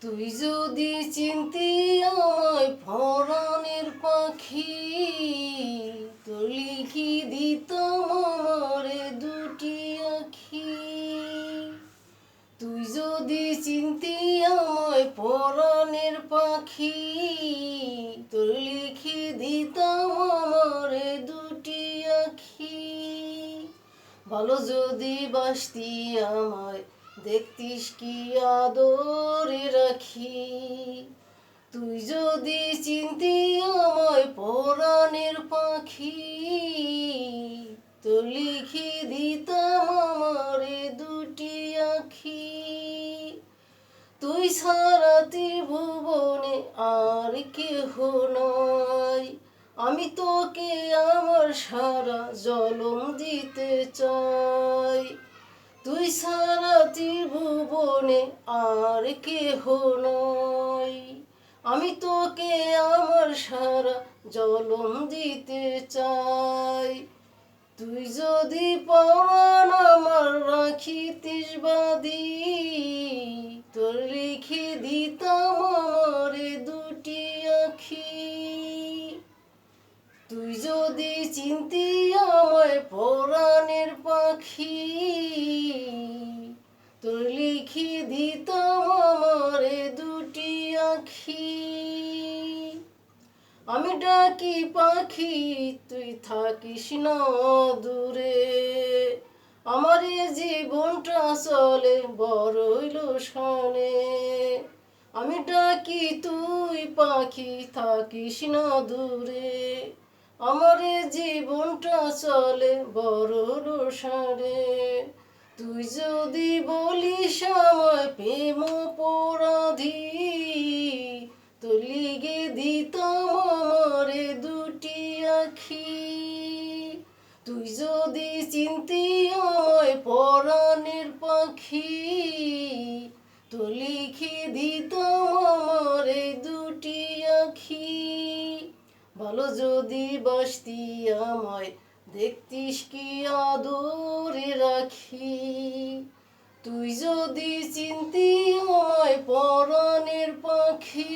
তুই যদি চিনতি আমায় পরাণের পাখি, তোর লিখি দিতাম আমারে দুটি আখি। তুই যদি চিনতি আমায় পরাণের পাখি, তোর লিখি দিতাম আমারে দুটি আখি। ভালো যদি বাসতি আমায়, দেখতিস কি আদরে রাখি। তুই যদি চিনতি আমায় পরাণের পাখি, তো লিখি দিতাম আমারে দুটি আখি। তুই ছাড়া ত্রিভুবনে আর কেহ নাই, আমি তোকে আমার সারা জনম দিতে চাই। তুই ছাড়া ত্রিভুবনে আর কেহ নাই, আমি তোকে আমার সারা জনম দিতে চাই। তুই যদি পরাণ আমার রাখিতিস বাঁধি, তোর লিখে দিতাম আমারে দুটি আখি। তুই যদি চিনতি আমায় পরাণের পাখি, তোর লিখে দিতাম আমারে দুটি আখি। আমি ডাকি পাখি, তুই থাকিস না দূরে, আমার এ জীবনটা চলে বড়ই লোসানে। আমি ডাকি তুই পাখি, থাকিস না দূরে, আমার এ জীবনটা চলে বড় লোসানে। তুই যদি বলিস আমায় প্রেম অপরাধী, তো লিগে দিতাম আমারে দুটি আখি। তুই যদি চিনতি আমায় পরাণের পাখি, তো লিখে দিতাম আমারে দুটি আখি। ভালো যদি বাসতি আমায়, দেখতিস কি আদরে রাখি। তুই যদি চিনতি আমায় পরাণের পাখি,